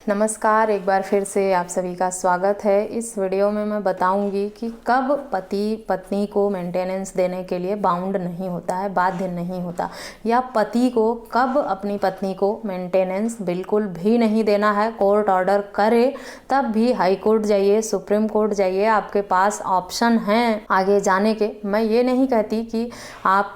नमस्कार, एक बार फिर से आप सभी का स्वागत है। इस वीडियो में मैं बताऊंगी कि कब पति पत्नी को मेंटेनेंस देने के लिए बाउंड नहीं होता है, बाध्य नहीं होता, या पति को कब अपनी पत्नी को मेंटेनेंस बिल्कुल भी नहीं देना है। कोर्ट ऑर्डर करे तब भी हाई कोर्ट जाइए, सुप्रीम कोर्ट जाइए, आपके पास ऑप्शन हैं आगे जाने के। मैं ये नहीं कहती कि आप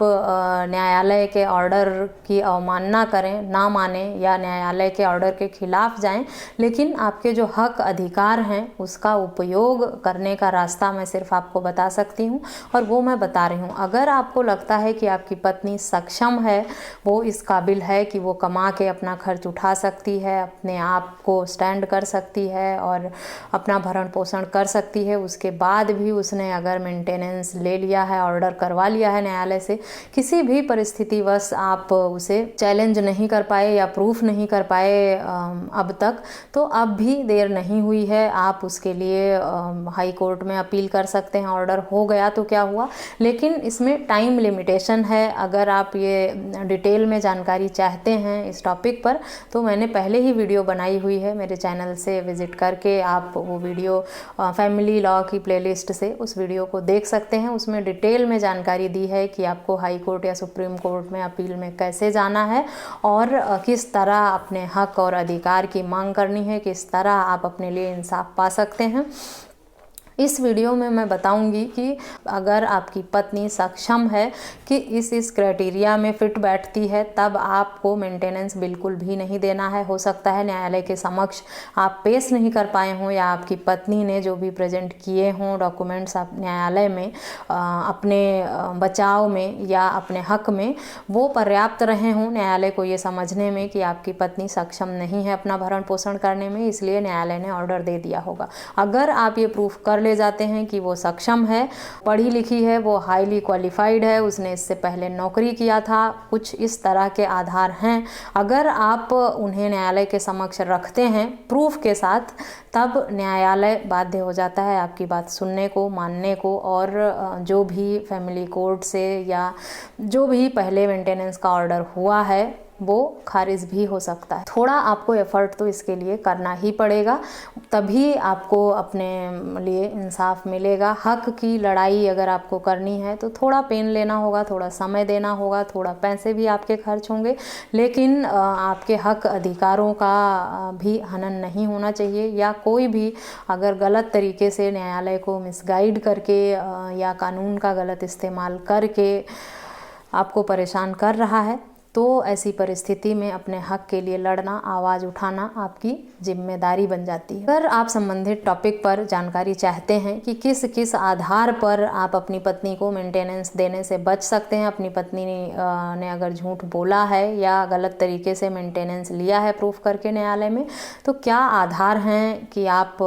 न्यायालय के ऑर्डर की अवमानना करें, ना माने या न्यायालय के ऑर्डर के खिलाफ जाएं, लेकिन आपके जो हक अधिकार हैं उसका उपयोग करने का रास्ता मैं सिर्फ आपको बता सकती हूँ, और वो मैं बता रही हूँ। अगर आपको लगता है कि आपकी पत्नी सक्षम है, वो इस काबिल है कि वो कमा के अपना खर्च उठा सकती है, अपने आप को स्टैंड कर सकती है और अपना भरण पोषण कर सकती है, उसके बाद भी उसने अगर मेंटेनेंस ले लिया है, ऑर्डर करवा लिया है न्यायालय से, किसी भी परिस्थितिवश आप उसे चैलेंज नहीं कर पाए या प्रूफ नहीं कर पाए अब तक, तो अब भी देर नहीं हुई है। आप उसके लिए हाई कोर्ट में अपील कर सकते हैं। ऑर्डर हो गया तो क्या हुआ, लेकिन इसमें टाइम लिमिटेशन है। अगर आप ये डिटेल में जानकारी चाहते हैं इस टॉपिक पर, तो मैंने पहले ही वीडियो बनाई हुई है, मेरे चैनल से विजिट करके आप वो वीडियो फैमिली लॉ की प्लेलिस्ट से उस वीडियो को देख सकते हैं। उसमें डिटेल में जानकारी दी है कि आपको हाई कोर्ट या सुप्रीम कोर्ट में अपील में कैसे जाना है और किस तरह अपने हक और अधिकार की मांग करनी है, किस तरह आप अपने लिए इंसाफ पा सकते हैं। इस वीडियो में मैं बताऊंगी कि अगर आपकी पत्नी सक्षम है कि इस क्राइटेरिया में फिट बैठती है, तब आपको मेंटेनेंस बिल्कुल भी नहीं देना है। हो सकता है न्यायालय के समक्ष आप पेश नहीं कर पाए हों, या आपकी पत्नी ने जो भी प्रेजेंट किए हों डॉक्यूमेंट्स आप न्यायालय में अपने बचाव में या अपने हक में, वो पर्याप्त रहे हों न्यायालय को ये समझने में कि आपकी पत्नी सक्षम नहीं है अपना भरण पोषण करने में, इसलिए न्यायालय ने ऑर्डर दे दिया होगा। अगर आप ये प्रूफ कर ले जाते हैं कि वो सक्षम है, पढ़ी लिखी है, वो हाईली क्वालिफाइड है, उसने इससे पहले नौकरी किया था, कुछ इस तरह के आधार हैं, अगर आप उन्हें न्यायालय के समक्ष रखते हैं प्रूफ के साथ, तब न्यायालय बाध्य हो जाता है आपकी बात सुनने को, मानने को, और जो भी फैमिली कोर्ट से या जो भी पहले मेंटेनेंस का ऑर्डर हुआ है वो खारिज भी हो सकता है। थोड़ा आपको एफर्ट तो इसके लिए करना ही पड़ेगा, तभी आपको अपने लिए इंसाफ मिलेगा। हक की लड़ाई अगर आपको करनी है तो थोड़ा पेन लेना होगा, थोड़ा समय देना होगा, थोड़ा पैसे भी आपके खर्च होंगे, लेकिन आपके हक अधिकारों का भी हनन नहीं होना चाहिए। या कोई भी अगर गलत तरीके से न्यायालय को मिसगाइड करके या कानून का गलत इस्तेमाल करके आपको परेशान कर रहा है, तो ऐसी परिस्थिति में अपने हक के लिए लड़ना, आवाज़ उठाना आपकी जिम्मेदारी बन जाती है। अगर आप संबंधित टॉपिक पर जानकारी चाहते हैं कि किस किस आधार पर आप अपनी पत्नी को मेंटेनेंस देने से बच सकते हैं, अपनी पत्नी ने अगर झूठ बोला है या गलत तरीके से मेंटेनेंस लिया है प्रूफ करके न्यायालय में, तो क्या आधार हैं कि आप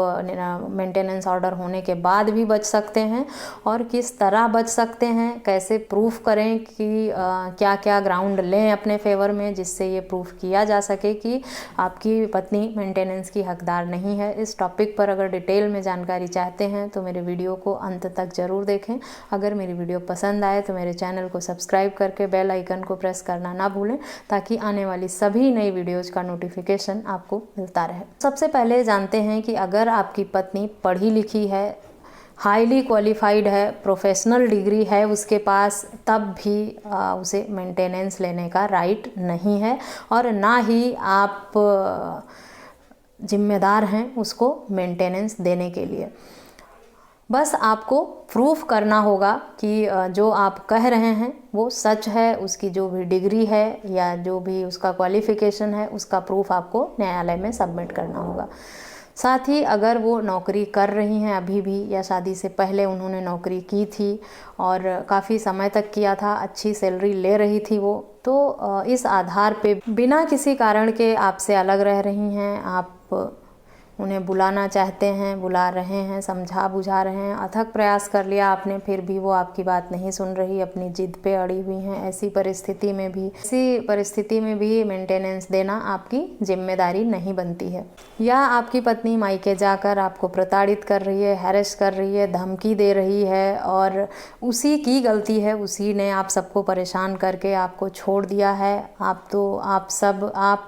मेंटेनेंस ऑर्डर होने के बाद भी बच सकते हैं और किस तरह बच सकते हैं, कैसे प्रूफ करें कि क्या क्या ग्राउंड लें अपने फेवर में जिससे ये प्रूफ किया जा सके कि आपकी पत्नी मेंटेनेंस की हकदार नहीं है। इस टॉपिक पर अगर डिटेल में जानकारी चाहते हैं तो मेरे वीडियो को अंत तक ज़रूर देखें। अगर मेरी वीडियो पसंद आए तो मेरे चैनल को सब्सक्राइब करके बेल आइकन को प्रेस करना ना भूलें, ताकि आने वाली सभी नई वीडियोज़ का नोटिफिकेशन आपको मिलता रहे। सबसे पहले जानते हैं कि अगर आपकी पत्नी पढ़ी लिखी है, हाईली क्वालिफाइड है, प्रोफेशनल डिग्री है उसके पास, तब भी उसे मेंटेनेंस लेने का राइट नहीं है, और ना ही आप जिम्मेदार हैं उसको मेंटेनेंस देने के लिए। बस आपको प्रूफ करना होगा कि जो आप कह रहे हैं वो सच है, उसकी जो भी डिग्री है या जो भी उसका क्वालिफ़िकेशन है उसका प्रूफ आपको न्यायालय में सबमिट करना होगा। साथ ही अगर वो नौकरी कर रही हैं अभी भी, या शादी से पहले उन्होंने नौकरी की थी और काफ़ी समय तक किया था, अच्छी सैलरी ले रही थी वो, तो इस आधार पे बिना किसी कारण के आपसे अलग रह रही हैं, आप उन्हें बुलाना चाहते हैं, बुला रहे हैं, समझा बुझा रहे हैं, अथक प्रयास कर लिया आपने, फिर भी वो आपकी बात नहीं सुन रही, अपनी जिद पे अड़ी हुई हैं। ऐसी परिस्थिति में भी मेंटेनेंस देना आपकी जिम्मेदारी नहीं बनती है। या आपकी पत्नी मायके जाकर आपको प्रताड़ित कर रही है, हैरेस कर रही है, धमकी दे रही है और उसी की गलती है, उसी ने आप सबको परेशान करके आपको छोड़ दिया है। आप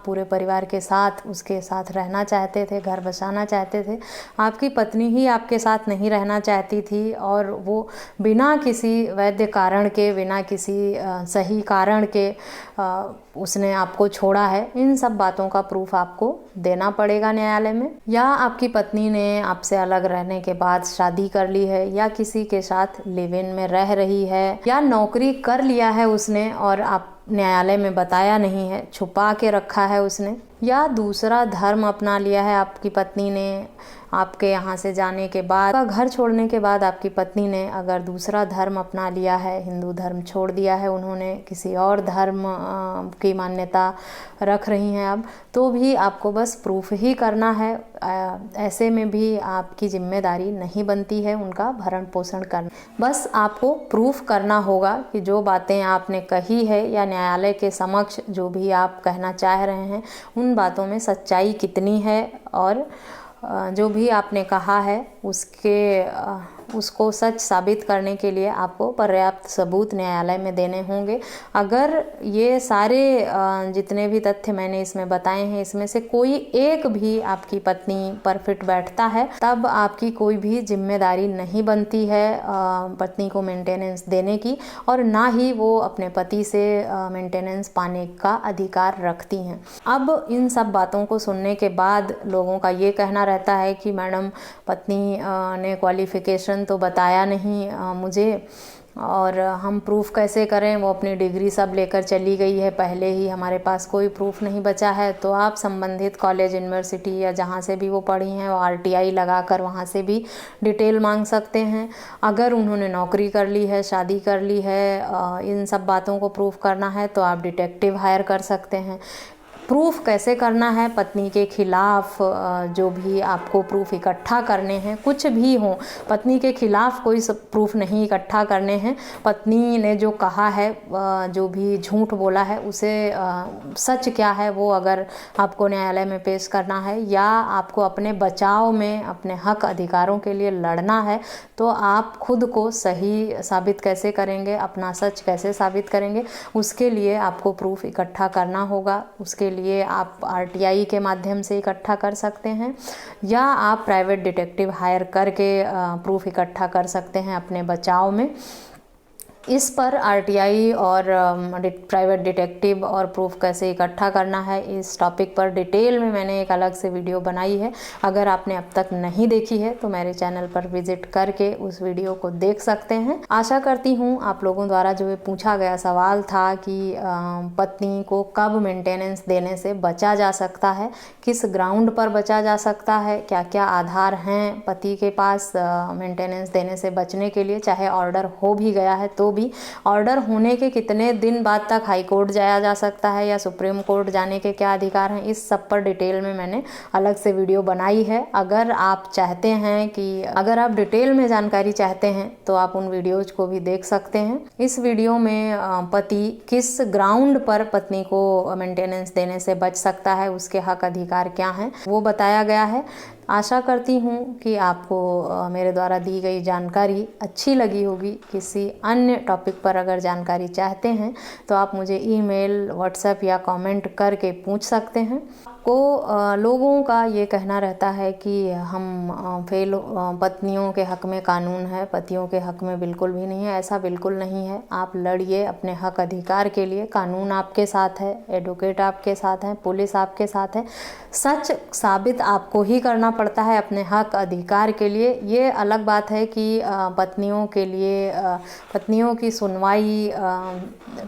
पूरे परिवार के साथ उसके साथ रहना चाहते थे, घर बसाना चाहते थे। आपकी पत्नी ही आपके साथ नहीं रहना चाहती थी और वो बिना किसी वैध कारण के, बिना किसी सही कारण के उसने आपको छोड़ा है। इन सब बातों का प्रूफ आपको देना पड़ेगा न्यायालय में। या आपकी पत्नी ने आपसे अलग रहने के बाद शादी कर ली है, या किसी के साथ लिव इन में रह रही है, या नौकरी कर लिया है उसने और आप न्यायालय में बताया नहीं है, छुपा के रखा है उसने, या दूसरा धर्म अपना लिया है आपकी पत्नी ने। आपके यहाँ से जाने के बाद, घर छोड़ने के बाद आपकी पत्नी ने अगर दूसरा धर्म अपना लिया है, हिंदू धर्म छोड़ दिया है, उन्होंने किसी और धर्म की मान्यता रख रही हैं अब, तो भी आपको बस प्रूफ ही करना है। ऐसे में भी आपकी जिम्मेदारी नहीं बनती है उनका भरण पोषण करना। बस आपको प्रूफ करना होगा कि जो बातें आपने कही है या न्यायालय के समक्ष जो भी आप कहना चाह रहे हैं, उन बातों में सच्चाई कितनी है और जो भी आपने कहा है उसको सच साबित करने के लिए आपको पर्याप्त सबूत न्यायालय में देने होंगे। अगर ये सारे जितने भी तथ्य मैंने इसमें बताए हैं, इसमें से कोई एक भी आपकी पत्नी पर फिट बैठता है, तब आपकी कोई भी जिम्मेदारी नहीं बनती है पत्नी को मेंटेनेंस देने की, और ना ही वो अपने पति से मेंटेनेंस पाने का अधिकार रखती हैं। अब इन सब बातों को सुनने के बाद लोगों का ये कहना रहता है कि मैडम, पत्नी ने क्वालिफिकेशन तो बताया नहीं मुझे, और हम प्रूफ कैसे करें, वो अपनी डिग्री सब लेकर चली गई है, पहले ही हमारे पास कोई प्रूफ नहीं बचा है। तो आप संबंधित कॉलेज, यूनिवर्सिटी या जहाँ से भी वो पढ़ी हैं, वो RTI लगाकर वहाँ से भी डिटेल मांग सकते हैं। अगर उन्होंने नौकरी कर ली है, शादी कर ली है, इन सब बातों को प्रूफ करना है तो आप डिटेक्टिव हायर कर सकते हैं। प्रूफ कैसे करना है, पत्नी के खिलाफ जो भी आपको प्रूफ इकट्ठा करने हैं, कुछ भी हो, पत्नी के खिलाफ कोई प्रूफ नहीं इकट्ठा करने हैं। पत्नी ने जो कहा है, जो भी झूठ बोला है, उसे सच क्या है वो अगर आपको न्यायालय में पेश करना है, या आपको अपने बचाव में अपने हक अधिकारों के लिए लड़ना है, तो आप खुद को सही साबित कैसे करेंगे, अपना सच कैसे साबित करेंगे, उसके लिए आपको प्रूफ इकट्ठा करना होगा। उसके लिए आप RTI के माध्यम से इकट्ठा कर सकते हैं, या आप प्राइवेट डिटेक्टिव हायर करके प्रूफ इकट्ठा कर सकते हैं अपने बचाव में। इस पर RTI और प्राइवेट डिटेक्टिव और प्रूफ कैसे इकट्ठा करना है, इस टॉपिक पर डिटेल में मैंने एक अलग से वीडियो बनाई है। अगर आपने अब तक नहीं देखी है तो मेरे चैनल पर विजिट करके उस वीडियो को देख सकते हैं। आशा करती हूँ आप लोगों द्वारा जो पूछा गया सवाल था कि पत्नी को कब मेंटेनेंस देने से बचा जा सकता है, किस ग्राउंड पर बचा जा सकता है, क्या क्या आधार हैं पति के पास मेंटेनेंस देने से बचने के लिए, चाहे ऑर्डर हो भी गया है तो भी ऑर्डर होने के कितने दिन बाद तक हाई कोर्ट जाया जा सकता है या सुप्रीम कोर्ट जाने के क्या अधिकार हैं, इस सब पर डिटेल में मैंने अलग से वीडियो बनाई है। अगर आप चाहते हैं कि अगर आप डिटेल में जानकारी चाहते हैं तो आप उन वीडियोज को भी देख सकते हैं। इस वीडियो में पति किस ग्राउंड पर पत्नी को मेंटेनेंस देने से बच सकता है, उसके हक अधिकार क्या हैं, वो बताया गया है। आशा करती हूँ कि आपको मेरे द्वारा दी गई जानकारी अच्छी लगी होगी। किसी अन्य टॉपिक पर अगर जानकारी चाहते हैं तो आप मुझे ईमेल, व्हाट्सएप या कमेंट करके पूछ सकते हैं। लोगों का ये कहना रहता है कि हम पत्नियों के हक में कानून है, पतियों के हक में बिल्कुल भी नहीं है। ऐसा बिल्कुल नहीं है। आप लड़िए अपने हक अधिकार के लिए, कानून आपके साथ है, एडवोकेट आपके साथ हैं, पुलिस आपके साथ है। सच साबित आपको ही करना पड़ता है अपने हक अधिकार के लिए। ये अलग बात है कि पत्नियों के लिए पत्नियों की सुनवाई,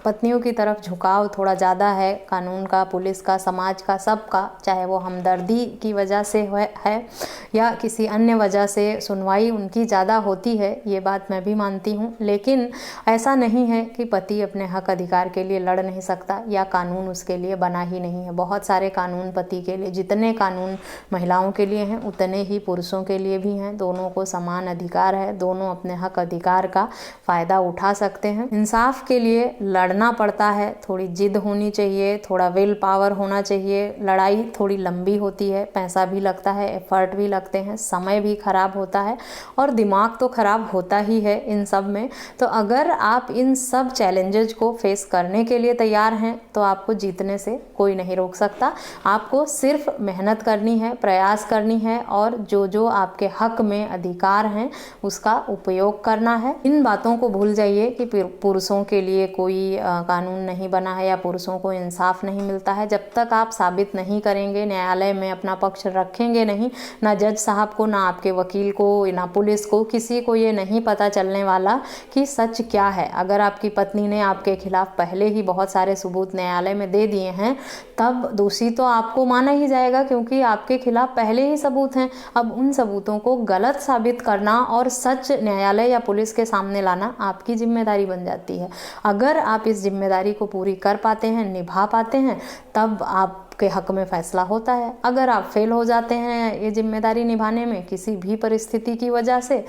पत्नियों की तरफ झुकाव थोड़ा ज़्यादा है, कानून का, पुलिस का, समाज का, सबका। होगा, चाहे वो हमदर्दी की वजह से है या किसी अन्य वजह से सुनवाई उनकी ज़्यादा होती है, ये बात मैं भी मानती हूँ। लेकिन ऐसा नहीं है कि पति अपने हक अधिकार के लिए लड़ नहीं सकता या कानून उसके लिए बना ही नहीं है। बहुत सारे कानून पति के लिए, जितने कानून महिलाओं के लिए हैं उतने ही पुरुषों के लिए भी हैं। दोनों को समान अधिकार है, दोनों अपने हक अधिकार का फ़ायदा उठा सकते हैं। इंसाफ के लिए लड़ना पड़ता है, थोड़ी जिद होनी चाहिए, थोड़ा विल पावर होना चाहिए। लड़ाई थोड़ी लंबी होती है, पैसा भी लगता है, एफर्ट भी लगते हैं, समय भी खराब होता है और दिमाग तो खराब होता ही है इन सब में। तो अगर आप इन सब चैलेंजेस को फेस करने के लिए तैयार हैं तो आपको जीतने से कोई नहीं रोक सकता। आपको सिर्फ मेहनत करनी है, प्रयास करनी है और जो जो आपके हक में अधिकार हैं उसका उपयोग करना है। इन बातों को भूल जाइए कि पुरुषों के लिए कोई कानून नहीं बना है या पुरुषों को इंसाफ नहीं मिलता है। जब तक आप साबित नहीं करेंगे, न्यायालय में अपना पक्ष रखेंगे नहीं, ना जज साहब को, ना आपके वकील को, ना पुलिस को, किसी को ये नहीं पता चलने वाला कि सच क्या है। अगर आपकी पत्नी ने आपके खिलाफ पहले ही बहुत सारे सबूत न्यायालय में दे दिए हैं, तब दोषी तो आपको माना ही जाएगा क्योंकि आपके खिलाफ पहले ही सबूत हैं। अब उन सबूतों को गलत साबित करना और सच न्यायालय या पुलिस के सामने लाना आपकी जिम्मेदारी बन जाती है। अगर आप इस जिम्मेदारी को पूरी कर पाते हैं, निभा पाते हैं, तब आपके हक में फैसला होता है। अगर आप फेल हो जाते हैं ये जिम्मेदारी निभाने में किसी भी परिस्थिति की वजह से,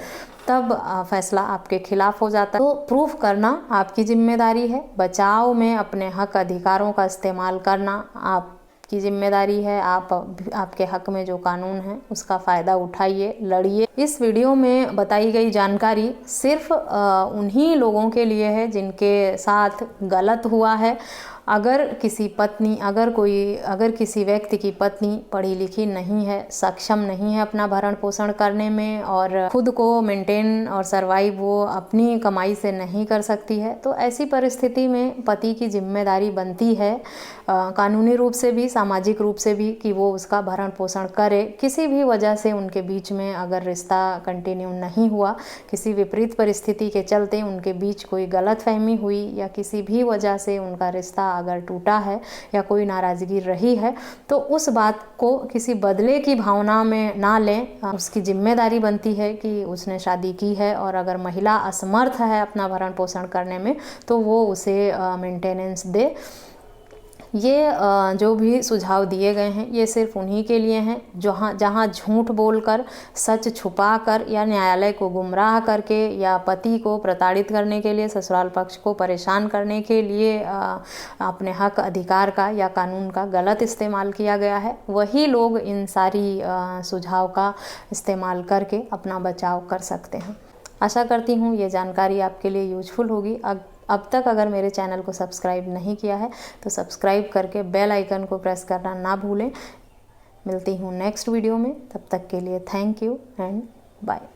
तब फैसला आपके खिलाफ हो जाता है। तो प्रूफ करना आपकी जिम्मेदारी है। बचाव में अपने हक अधिकारों का इस्तेमाल करना आपकी जिम्मेदारी है। आपके हक में जो कानून है उसका फ़ायदा उठाइए, लड़िए। इस वीडियो में बताई गई जानकारी सिर्फ उन्हीं लोगों के लिए है जिनके साथ गलत हुआ है। अगर किसी व्यक्ति की पत्नी पढ़ी लिखी नहीं है, सक्षम नहीं है अपना भरण पोषण करने में और खुद को मेंटेन और सरवाइव वो अपनी कमाई से नहीं कर सकती है, तो ऐसी परिस्थिति में पति की जिम्मेदारी बनती है कानूनी रूप से भी, सामाजिक रूप से भी, कि वो उसका भरण पोषण करे। किसी भी वजह से उनके बीच में अगर रिश्ता कंटिन्यू नहीं हुआ, किसी विपरीत परिस्थिति के चलते उनके बीच कोई गलतफहमी हुई या किसी भी वजह से उनका रिश्ता अगर टूटा है या कोई नाराज़गी रही है, तो उस बात को किसी बदले की भावना में ना लें। उसकी जिम्मेदारी बनती है कि उसने शादी की है और अगर महिला असमर्थ है अपना भरण पोषण करने में तो वो उसे मेंटेनेंस दे। ये जो भी सुझाव दिए गए हैं ये सिर्फ उन्हीं के लिए हैं जहाँ झूठ बोलकर, सच छुपाकर या न्यायालय को गुमराह करके या पति को प्रताड़ित करने के लिए, ससुराल पक्ष को परेशान करने के लिए अपने हक अधिकार का या कानून का गलत इस्तेमाल किया गया है। वही लोग इन सारी सुझाव का इस्तेमाल करके अपना बचाव कर सकते हैं। आशा करती हूँ ये जानकारी आपके लिए यूजफुल होगी। अब तक अगर मेरे चैनल को सब्सक्राइब नहीं किया है तो सब्सक्राइब करके बेल आइकन को प्रेस करना ना भूलें। मिलती हूँ नेक्स्ट वीडियो में, तब तक के लिए थैंक यू एंड बाय।